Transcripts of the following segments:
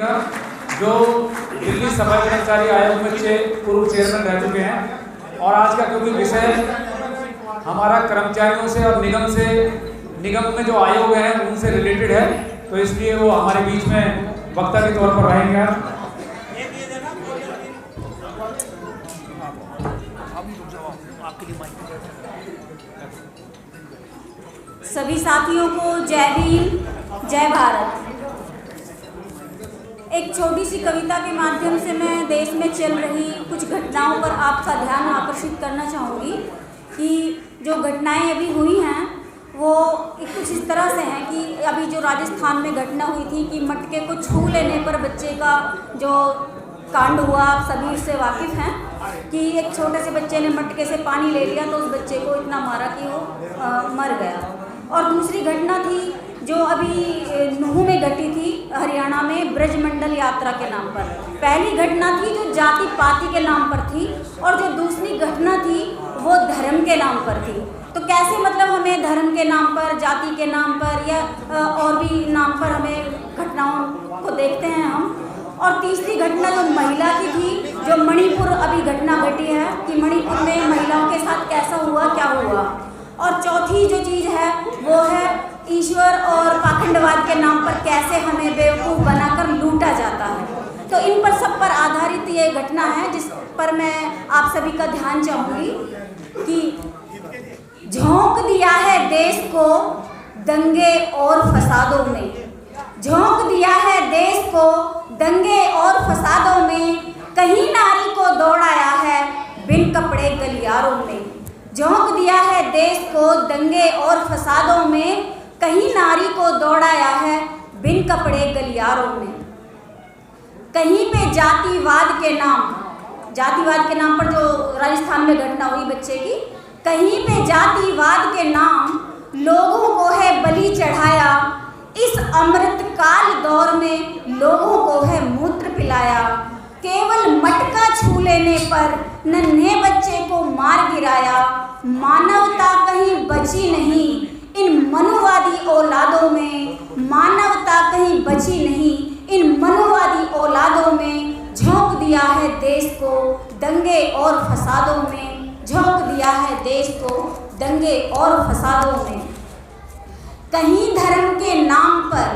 जो दिल्ली सफाई कर्मचारी आयोग में पूर्व चेयरमैन रह चुके हैं, और आज का क्योंकि विषय हमारा कर्मचारियों से और निगम में जो आयोग हैं उनसे रिलेटेड है, तो इसलिए वो हमारे बीच में वक्ता के तौर पर रहेंगे। सभी साथियों को जय भीम, जय भारत। एक छोटी सी कविता के माध्यम से मैं देश में चल रही कुछ घटनाओं पर आपका ध्यान आकर्षित करना चाहूँगी कि जो घटनाएं अभी हुई हैं वो कुछ इस तरह से हैं कि अभी जो राजस्थान में घटना हुई थी कि मटके को छू लेने पर बच्चे का जो कांड हुआ, आप सभी इससे वाकिफ़ हैं कि एक छोटे से बच्चे ने मटके से पानी ले लिया तो उस बच्चे को इतना मारा कि वो मर गया। और दूसरी घटना थी जो अभी नूह में घटी थी हरियाणा में ब्रजमंडल यात्रा के नाम पर। पहली घटना थी जो जाति पाति के नाम पर थी और जो दूसरी घटना थी वो धर्म के नाम पर थी। तो कैसे मतलब हमें धर्म के नाम पर, जाति के नाम पर या और भी नाम पर हमें घटनाओं को देखते हैं हम। और तीसरी घटना जो महिला की थी, जो मणिपुर अभी घटना घटी है कि मणिपुर में महिलाओं के साथ कैसा हुआ, क्या हुआ। और चौथी जो चीज़ है वो है ईश्वर और पाखंडवाद के नाम पर कैसे हमें बेवकूफ़ बनाकर लूटा जाता है। तो इन पर सब पर आधारित ये घटना है जिस पर मैं आप सभी का ध्यान चाहूँगी कि झोंक दिया है देश को दंगे और फसादों में, झोंक दिया है देश को दंगे और फसादों में, कहीं नारी को दौड़ाया है बिन कपड़े गलियारों में। झोंक दिया है देश को दंगे और फसादों में, कहीं नारी को दौड़ाया है बिन कपड़े गलियारों में। कहीं पे जातिवाद के नाम पर जो राजस्थान में घटना हुई बच्चे की, कहीं पे जातिवाद के नाम लोगों को है बलि चढ़ाया, इस अमृतकाल दौर में लोगों को है मूत्र पिलाया, केवल मटका छू लेने पर नन्हे बच्चे को मार गिराया, मानवता कहीं बची नहीं इन मनुवादी औलादों में, मानवता कहीं बची नहीं इन मनुवादी औलादों में। झोंक दिया है देश को दंगे और फसादों में, झोंक दिया है देश को दंगे और फसादों में। कहीं धर्म के नाम पर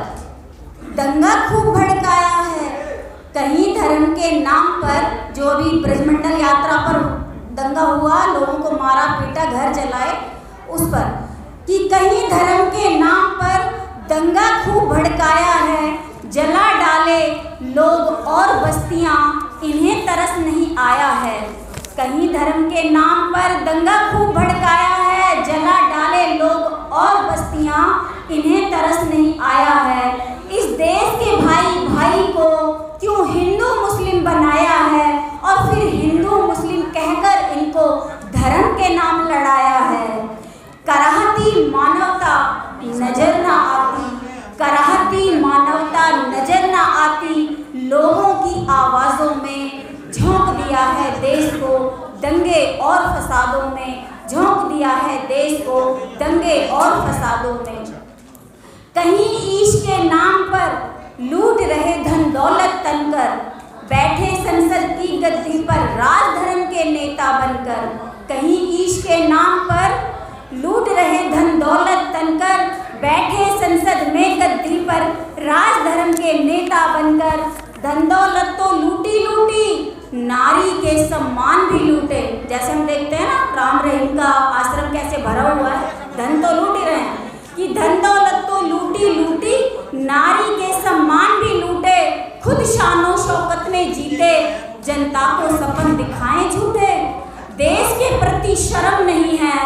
दंगा खूब भड़काया है, कहीं धर्म के नाम पर जो अभी ब्रजमंडल यात्रा पर दंगा हुआ, लोगों को मारा पीटा, घर जलाए, उस पर कि कहीं धर्म के नाम पर दंगा खूब भड़काया है, जला डाले लोग और बस्तियां, इन्हें तरस नहीं आया है। कहीं धर्म के नाम पर दंगा खूब भड़काया है, जला डाले लोग और बस्तियां, इन्हें तरस नहीं आया है। इस देश के भाई भाई को क्यों हिंदू मुस्लिम बनाया है और फिर हिंदू मुस्लिम कहकर इनको धर्म के नाम लड़ाया है। कराहती मानवता नजर न आती, कराहती मानवता नजर न आती, लोगों की आवाज़ों में झोंक दिया है देश को दंगे और फसादों में, झोंक दिया है देश को दंगे और फसादों में। कहीं ईश के नाम पर लूट रहे धन दौलत तनकर, बैठे संसद की गद्दी पर राज धर्म के नेता बनकर। कहीं ईश के नाम पर लूट रहे धन दौलत तनकर, बैठे संसद में गद्दी पर राज धर्म के नेता बनकर। धन दौलत तो लूटी लूटी, नारी के सम्मान भी लूटे। जैसे हम देखते हैं ना राम रहीम का आश्रम कैसे भरा हुआ है, धन तो लूट ही रहे हैं कि धन दौलत तो लूटी लूटी, नारी के सम्मान भी लूटे, खुद शानो शौकत में जीते, जनता को सपन दिखाएं झूठे। देश के प्रति शर्म नहीं है,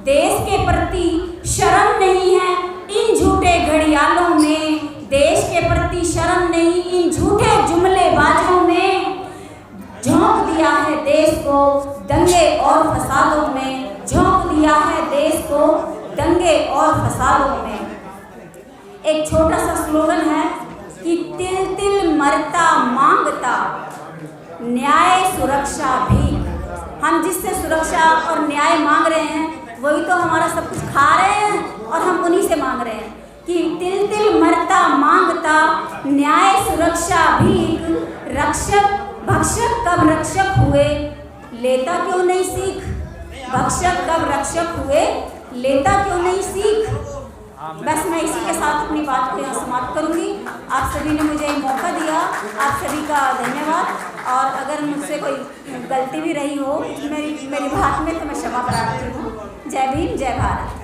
देश के प्रति शर्म नहीं है इन झूठे घड़ियालों में, देश के प्रति शर्म नहीं इन झूठे जुमलेबाजों में। झोंक दिया है देश को दंगे और फसादों में, झोंक दिया है देश को दंगे और फसादों में। एक छोटा सा स्लोगन है कि तिल तिल मरता मांगता न्याय सुरक्षा भी। हम जिससे सुरक्षा और न्याय मांग रहे हैं वही तो हमारा सब कुछ खा रहे हैं और हम उन्हीं से मांग रहे हैं। कि तिल तिल मरता मांगता न्याय सुरक्षा भीख, रक्षक भक्षक कब रक्षक हुए लेता क्यों नहीं सीख, भक्षक कब रक्षक हुए लेता क्यों नहीं सीख। बस मैं इसी के साथ अपनी बात को यहाँ समाप्त करूँगी। आप सभी ने मुझे मौका दिया, आप सभी का धन्यवाद। और अगर मुझसे कोई गलती भी रही हो मेरी बात में तो मैं क्षमा प्रार्थी हूँ। जय भीम, जय भारत।